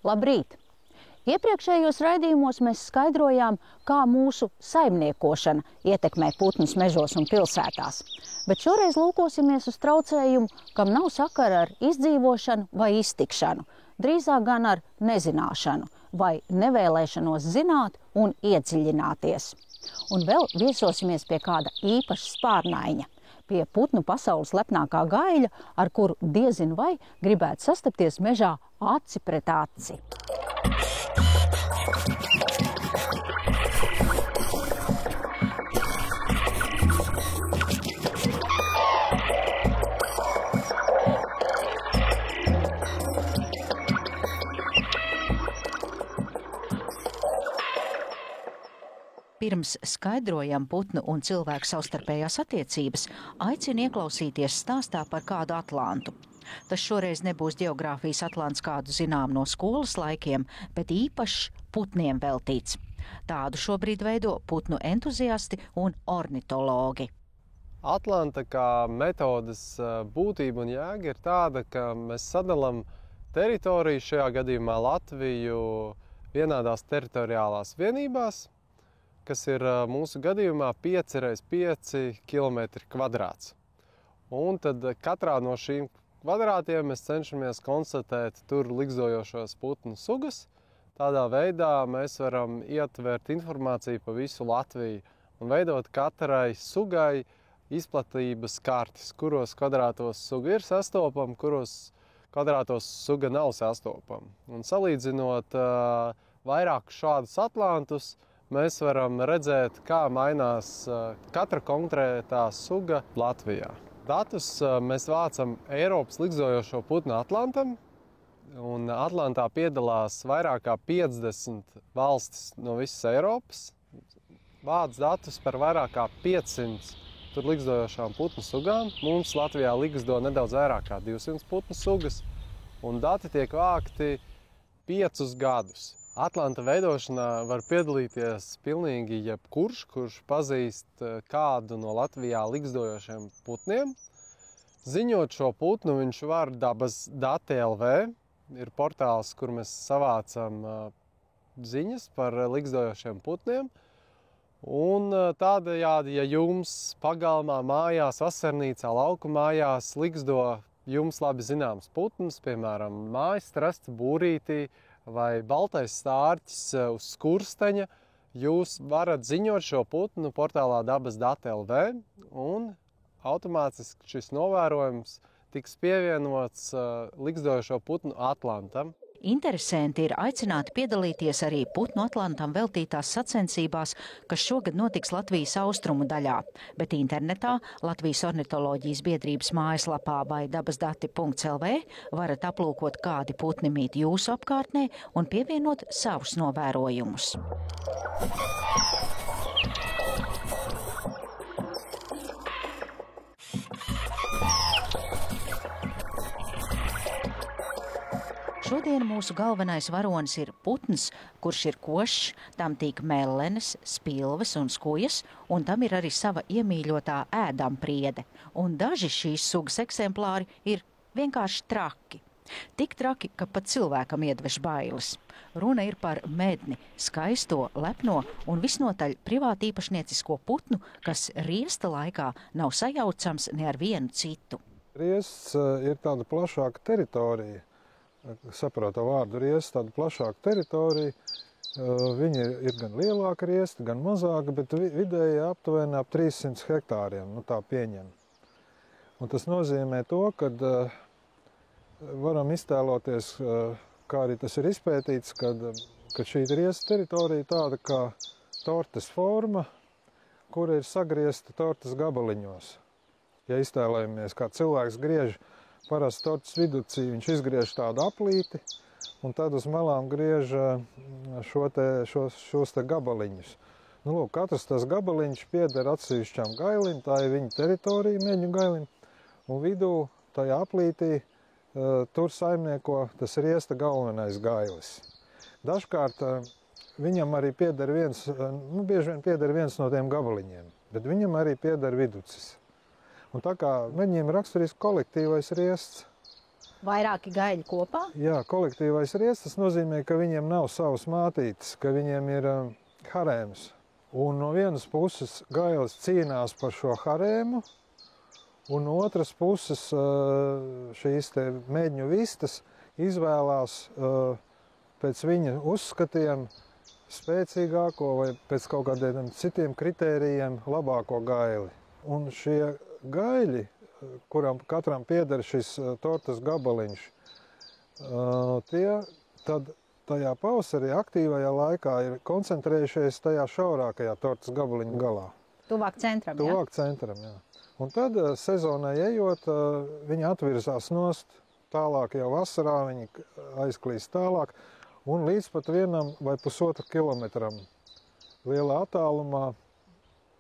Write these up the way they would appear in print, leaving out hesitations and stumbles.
Labrīt! Iepriekšējos raidījumos mēs skaidrojām, kā mūsu saimniekošana ietekmē putnus mežos un pilsētās. Bet šoreiz lūkosimies uz traucējumu, kam nav sakara ar izdzīvošanu vai iztikšanu, drīzāk gan ar nezināšanu vai nevēlēšanos zināt un iedziļināties. Un vēl viesosimies pie kāda īpaša spārnaiņa, pie putnu pasaules lepnākā gaļa, ar kuru diezin vai gribētu sastapties mežā aci pret aci. Pirms skaidrojam putnu un cilvēku savstarpējās attiecības, aicinu ieklausīties stāstā par kādu atlantu. Tas šoreiz nebūs ģeogrāfijas atlants, kādu zinām no skolas laikiem, bet īpašs putniem veltīts. Tādu šobrīd veido putnu entuziasti un ornitologi. Atlanta kā metodes būtība un jēga ir tāda, ka mēs sadalām teritoriju, šajā gadījumā Latviju, vienādās teritoriālās vienībās, kas ir mūsu gadījumā 5x5 km². Un tad katrā no šīm kvadrātiem mēs cenšamies konstatēt tur ligzdojošos putnu sugas. Tādā veidā mēs varam ietvert informāciju pa visu Latviju un veidot katrai sugai izplatības kartes, kuros kvadrātos suga ir sastopama, kuros kvadrātos suga nav sastopama. Un salīdzinot vairāk šādus atlantus, mēs varam redzēt, kā mainās katra konkrētā suga Latvijā. Datus mēs vācam Eiropas ligzdojošo putnu atlantam, un Atlantā piedalās vairāk kā 50 valstis no visas Eiropas. Vāc datus par vairāk kā 500 tur ligzdojošām putnu sugām. Mums Latvijā ligzdo nedaudz vairāk kā 200 putnu sugas, un dati tiek vākti 5 gadus. Atlanta veidošanā var piedalīties pilnīgi jebkurš, kurš pazīst kādu no Latvijā ligzdojošiem putniem. Ziņot šo putnu viņš var Dabas dati LV, ir portāls, kur mēs savācam ziņas par ligzdojošiem putniem. Un tādējādi, ja jums pagalmā, mājās, vasarnīcā, lauku mājās ligzdo jums labi zināms putns, piemēram, mājas strasts, būrītī, vai baltais stārķis uz skursteņa, jūs varat ziņot šo putnu portālā Dabas dati LV, un automātiski šis novērojums tiks pievienots ligzdojošo putnu atlantam. Interesanti ir aicināti piedalīties arī putnu atlantam veltītās sacensībās, kas šogad notiks Latvijas austrumu daļā, bet internetā Latvijas ornitoloģijas biedrības mājaslapā vai dabasdati.lv varat aplūkot, kādi putni mīt jūsu apkārtnē un pievienot savus novērojumus. Šodien mūsu galvenais varonis ir putns, kurš ir košs, tam tīk mellenes, spilves un skujas, un tam ir arī sava iemīļotā ēdampriede. Un daži šīs sugas eksemplāri ir vienkārši traki. Tik traki, ka pat cilvēkam iedvež bailes. Runa ir par medni, skaisto, lepno un visnotaļ privāti īpašniecisko putnu, kas riesta laikā nav sajaucams ne ar vienu citu. Riests ir tāda plašāka teritorija. Saprotu vārdu riests, tāda plašāka teritorija. Viņi ir gan lielāka riesta, gan mazāka, bet vidēji aptuveni ap 300 hektāriem, tā pieņem. Un tas nozīmē to, ka varam iztēloties, kā arī tas ir izpētīts, ka šī riesta teritorija tāda kā tortes forma, kura ir sagriezta tortes gabaliņos. Ja iztēlojamies, kā cilvēks griež parasti tortes viducī, viņš izgriež tādu aplīti, un tad uz malām griež šos gabaliņus. Lūk, katrs tas gabaliņš pieder atsevišķām gailim, tā ir viņa teritorija, meņu gailim, un vidū tajā aplītī tur saimnieko tas riesta galvenais gailis. Dažkārt viņam arī pieder bieži vien pieder viens no tiem gabaliņiem, bet viņam arī pieder viducis. Un tā kā meņiem raksturīgs kolektīvais riests, Vairāki gaļi kopā? Jā, kolektīvais riest, tas nozīmē, ka viņiem nav savas mātītes, ka viņiem ir harēms. Un no vienas puses gailis cīnās par šo harēmu, un no otras puses šīs te medņu vistas izvēlās pēc viņa uzskatiem spēcīgāko vai pēc kaut kādiem citiem kritērijiem labāko gaili. Un šie gaļi, kuram katram pieder šis tortas gabaliņš, tie tad tajā pavasarī aktīvajā laikā ir koncentrējušies tajā šaurākajā tortas gabaliņa galā. Tuvāk centram, jā? Tuvāk centram, jā. Un tad sezonai ejot, viņi atvirzās nost, tālāk jau vasarā viņi aizklīst tālāk, un līdz pat 1 vai 1,5 kilometram lielā attālumā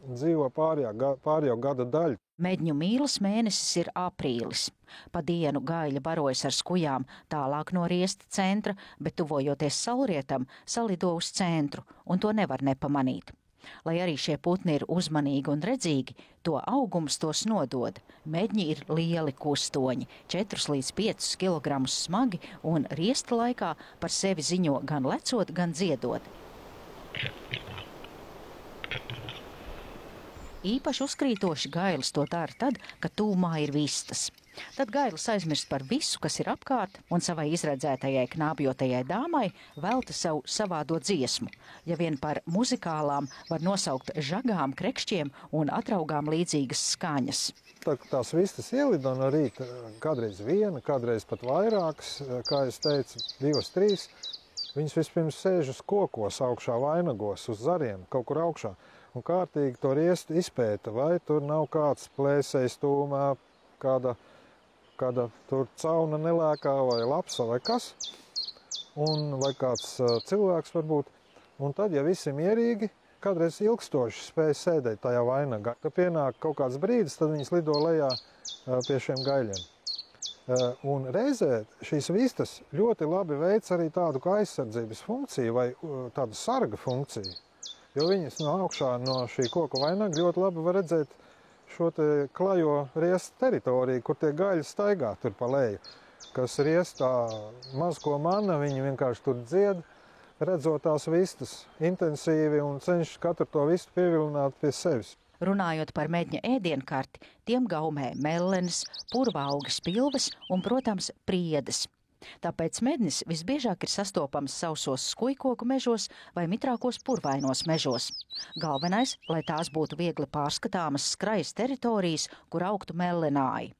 dzīvo pārējo gada daļu. Medņu mīlas mēnesis ir aprīlis. Pa dienu gaļa barojas ar skujām tālāk no riesta centra, bet tuvojoties saulrietam, salido uz centru, un to nevar nepamanīt. Lai arī šie putni ir uzmanīgi un redzīgi, to augums tos nodod. Medņi ir lieli kustoņi, 4 līdz 5 kilogramus smagi, un riesta laikā par sevi ziņo gan lecot, gan dziedot. Īpaši uzkrītoši gailis to dara tad, kad tūmā ir vistas. Tad gailis aizmirst par visu, kas ir apkārt, un savai izredzētajai knābjotajai dāmai velta savu savādo dziesmu. Ja vien par muzikālām var nosaukt žagām, krekšķiem un atraugām līdzīgas skaņas. Tās vistas ielido no rīta, kādreiz viena, kādreiz pat vairākas, kā es teicu, 2, 3. Viņas vispirms sēž uz kokos augšā, vainagos, uz zariem, kaut kur augšā. Un kārtīgi to riestu izpēta, vai tur nav kāds plēsējs tūmā, kāda tur cauna nelēkā vai lapsa vai kas, un vai kāds cilvēks varbūt. Un tad, ja visi mierīgi, kādreiz ilgstoši spēja sēdēt tajā vainagā, tad pienāk kaut kāds brīdis, tad viņas lido lejā pie šiem gaļiem. Un reizē šīs vistas ļoti labi veic arī tādu kā aizsardzības funkciju vai tādu sarga funkciju. Jo viņas no augšā no šī koku vainaga ļoti labi var redzēt šo te klajo riesta teritoriju, kur tie gaļi staigā tur pa leju. Kas riestā maz ko mana, viņi vienkārši tur dzied, redzot tās vistas intensīvi un cenšas katru to vistu pievilināt pie sevis. Runājot par medņa ēdienkarti, tiem gaumē mellenes, purvauga spilves un, protams, priedes. Tāpēc mednis visbiežāk ir sastopams sausos skujkoku mežos vai mitrākos purvainos mežos. Galvenais, lai tās būtu viegli pārskatāmas skrajas teritorijas, kur augtu mellenāji.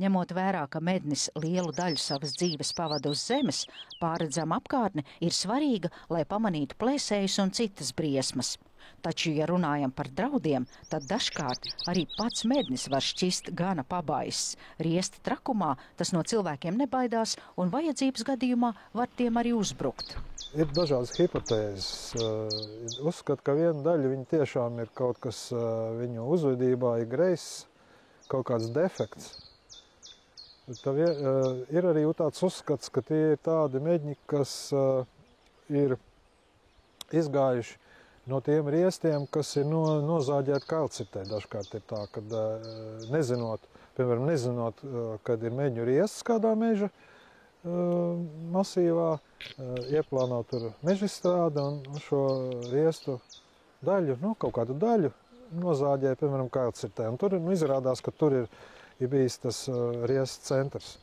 Ņemot vērā, ka mednis lielu daļu savas dzīves pavada uz zemes, pārredzama apkārtne ir svarīga, lai pamanītu plēsējus un citas briesmas. Taču, ja runājam par draudiem, tad dažkārt arī pats mednis var šķist gana pabaiss. Riesta trakumā tas no cilvēkiem nebaidās un vajadzības gadījumā var tiem arī uzbrukt. Ir dažādas hipotēzes. Uzskat, ka viena daļa viņa tiešām ir kaut kas viņu uzvedībā ir greiss, kaut kāds defekts. Tad ir arī tāds uzskats, ka tie ir tādi medņi, kas ir izgājuši no tiem riestiem, kas ir nozāģēti kalcitē. Dažkārt ir tā, kad nezinot, kad ir meģu riestas kādā meža masīvā, ieplāno tur mežstrāde un šo riestu daļu, kaut kādu daļu nozāģē, piemēram, kalcitē. Un tur izrādās, ka tur ir bijis tas riestas centrs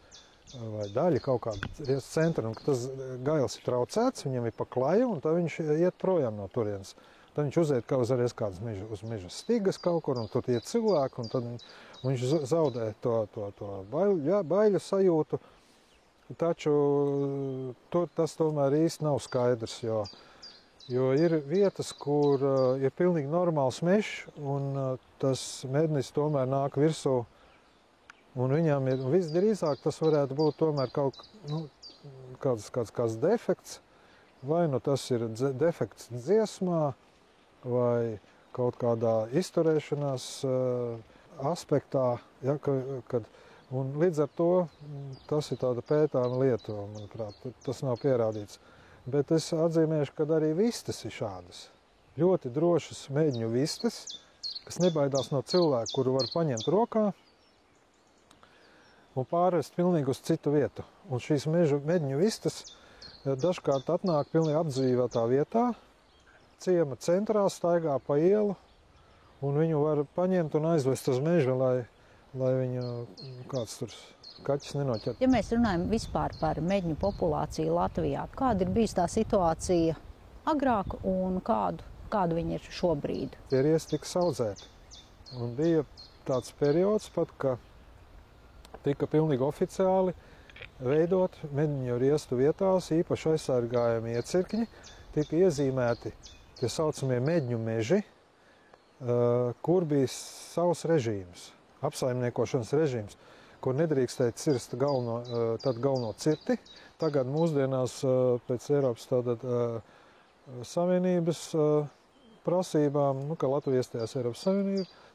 vai daļa kaut kāda riestas centra, un ka tas gailis ir traucēts, viņam ir pa klaju, un tad viņš iet projām no turienes. Tad viņš uziet uzreiz kādas uz meža stigas kaut kur, un tur iet cilvēki, un tad viņš zaudē to baiļu sajūtu. Taču tas tomēr īsti nav skaidrs, jo ir vietas, kur ir pilnīgi normāls mežs, un tas mednis tomēr nāk virsū, un viņam ir visdrīzāk tas varētu būt tomēr kāds defekts, vai tas ir defekts dziesmā, vai kaut kādā izturēšanās aspektā, un līdz ar to tas ir tāda pētāma lieta, manuprāt, tas nav pierādīts. Bet es atzīmēšu, ka arī vistas ir šādas. Ļoti drošas medņu vistas, kas nebaidās no cilvēka, kuru var paņemt rokā, un pārvest pilnīgi uz citu vietu. Un šīs medņu vistas dažkārt atnāk pilnīgi apdzīvotā vietā, ciema centrā, staigā pa ielu, un viņu var paņemt un aizvest uz mežu, lai viņu kāds tur kaķis nenoķer. Ja mēs runājam vispār par medņu populāciju Latvijā, kāda ir bijusi tā situācija agrāk un kādu viņi ir šobrīd? Tie riesti tika audzēti. Un bija tāds periods pat, ka tika pilnīgi oficiāli veidot medņu riestu vietās, īpaši aizsargājami iecirkņi, tika iezīmēti tie saucamie medņu meži, kur bija savs režīms, apsaimniekošanas režīms, kur nedrīkstēja cirst galveno cirti. Tagad mūsdienās pēc Eiropas Savienības prasībām, ka Latvija iestājās Eiropas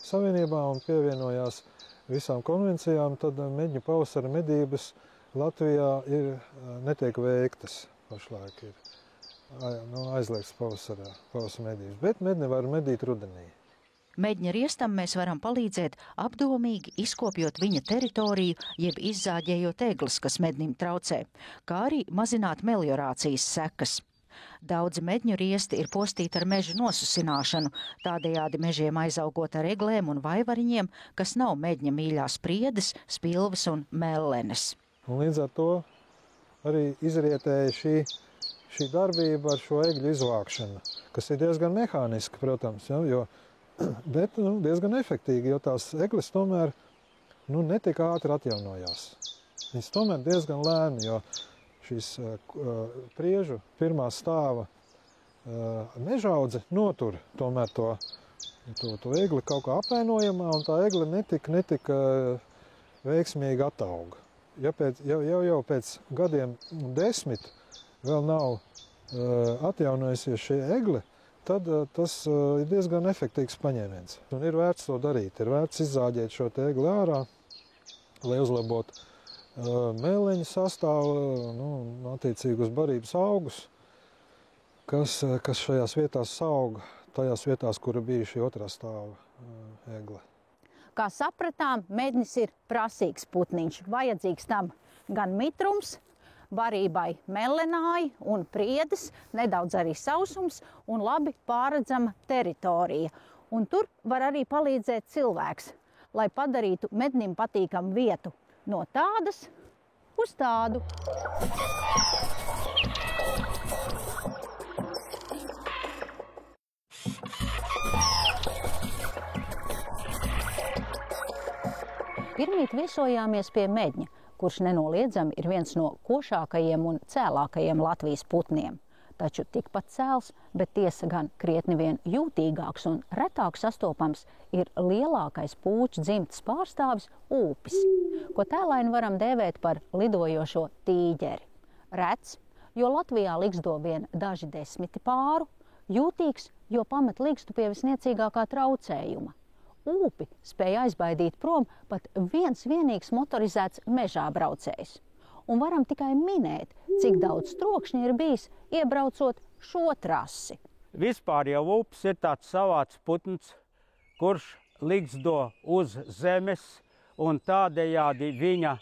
Savienībā un pievienojās visām konvencijām, tad medņu pavasara medības Latvijā netiek veiktas pašlaik. Aizliegts pavasara medības, bet medni var medīt rudenī. Medņa riestam mēs varam palīdzēt apdomīgi izkopjot viņa teritoriju, jeb izzāģējot eglis, kas mednim traucē, kā arī mazināt meliorācijas sekas. Daudzi medņu riesti ir postīti ar meža nosusināšanu, tādējādi mežiem aizaugot ar eglēm un vaivariņiem, kas nav medņa mīļās priedes, spilves un mellenes. Un līdz ar to arī izrietēja šī darbība ar šo egļu izvākšanu, kas ir diezgan mehāniski, protams, bet diezgan efektīgi, jo tās eglis tomēr netik ātri atjaunojās. Viņas tomēr diezgan lēni, jo šīs priežu pirmā stāva mežaudze notur tomēr to egli kaut kā apvainojamā, un tā egli netika veiksmīgi atauga. Ja jau pēc gadiem 10 vēl nav atjaunojusies šī egle, tad tas ir diezgan efektīvs paņēmiens. Un ir vērts to darīt, ir vērts izzāģēt šo te egli ārā, lai uzlabotu mēleņu sastāvu, attiecīgi uz barības augus, kas šajās vietās auga, tajās vietās, kura bija šī otrā stāva egle. Kā sapratām, mednis ir prasīgs putniņš, vajadzīgs tam gan mitrums, barībai mellenāji un priedes, nedaudz arī sausums un labi pārredzama teritorija. Un tur var arī palīdzēt cilvēks, lai padarītu mednim patīkamu vietu no tādas uz tādu. Pirmīt viesojāmies pie medņa, kurš nenoliedzami ir viens no košākajiem un cēlākajiem Latvijas putniem. Taču tikpat cēls, bet tiesa gan krietni vien jūtīgāks un retāk sastopams ir lielākais pūču dzimtas pārstāvis ūpis, ko tēlaini varam dēvēt par lidojošo tīģeri. Rets, jo Latvijā ligzdo vien daži desmiti pāru, jūtīgs, jo pamet ligzdu pie visniecīgākā traucējuma. Ūpi spēja aizbaidīt prom pat viens vienīgs motorizēts mežā braucējs. Un varam tikai minēt, cik daudz trokšņa ir bijis iebraucot šo trasi. Vispār jau ūpis ir tāds savāds putns, kurš ligzdo uz zemes, un tādējādi viņa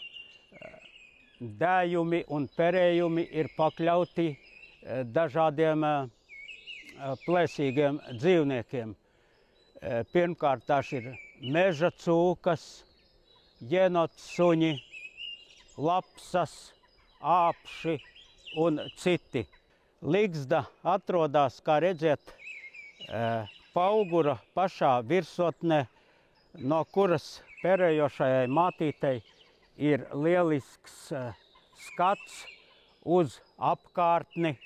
dējumi un perējumi ir pakļauti dažādiem plēsīgiem dzīvniekiem. Pirmkārt, tās ir meža cūkas, jenots suņi, lapsas, āpši un citi. Ligzda atrodas, kā redzēt, paugura pašā virsotnē, no kuras perējošajai mātītei ir lielisks skats uz apkārtni.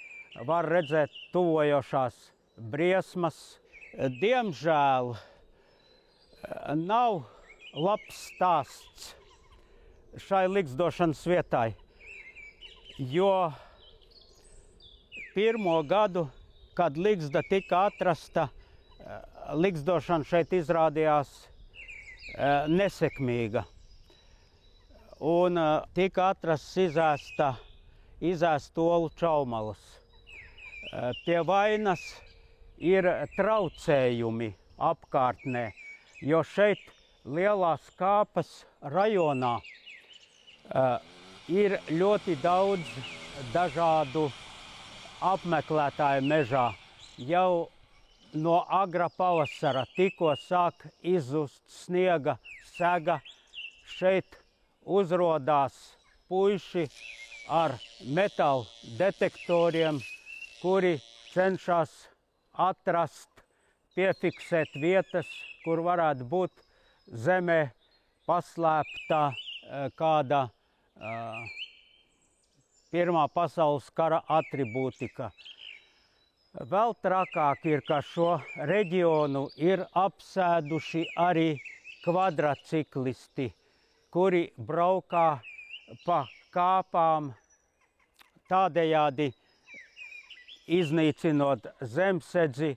Var redzēt tuvojošās briesmas. Diemžēl nav labs stāsts šai ligzdošanas vietai, jo pirmo gadu, kad ligzda tika atrasta, ligzdošana šeit izrādījās nesekmīga. Un tika atrasts izēst olu čaumalas. Pie vainas ir traucējumi apkārtnē, jo šeit Lielās Kāpas rajonā Ir ļoti daudz dažādu apmeklētāju mežā. Jau no agrā pavasara tikko sāk izzust sniega sega. Šeit uzrodās puiši ar metāla detektoriem, kuri cenšas atrast, piefiksēt vietas, kur varētu būt zemē paslēpta kāda Pirmā pasaules kara atribūtika. Vēl trakāk ir, ka šo reģionu ir apsēduši arī kvadraciklisti, kuri braukā pa kāpām, tādējādi iznīcinot zemsedzi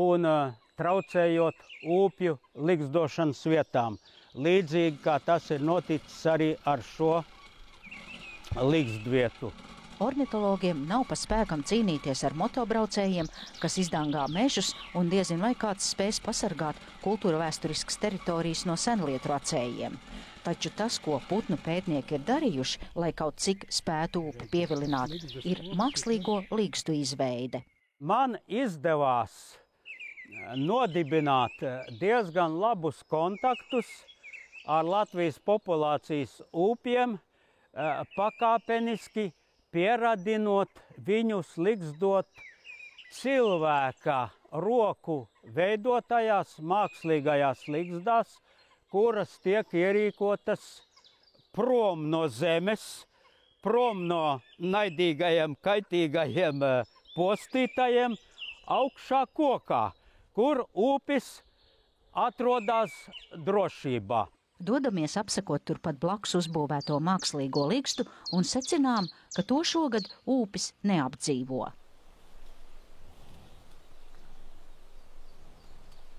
un traucējot upju ligzdošanas vietām. Līdzīgi kā tas ir noticis arī ar šo ligzdvietu. Ornitologiem nav pa spēkam cīnīties ar motobraucējiem, kas izdangā mežus, un diezin vai kāds spēs pasargāt kultūra vēsturiskas teritorijas no senlietu racējiem. Taču tas, ko putnu pētnieki ir darījuši, lai kaut cik spētu upi pievilināt, ir mākslīgo ligzdu izveide. Man izdevās nodibināt diezgan labus kontaktus ar Latvijas populācijas upiem, pakāpeniski pieradinot viņus ligzdot cilvēka roku veidotajās mākslīgajās ligzdās, kuras tiek ierīkotas prom no zemes, prom no naidīgajiem, kaitīgajiem postītajiem, augšā kokā, kur upis atrodas drošībā. Dodamies apsekot turpat blakus uzbūvēto mākslīgo ligzdu un secinām, ka to šogad upis neapdzīvo.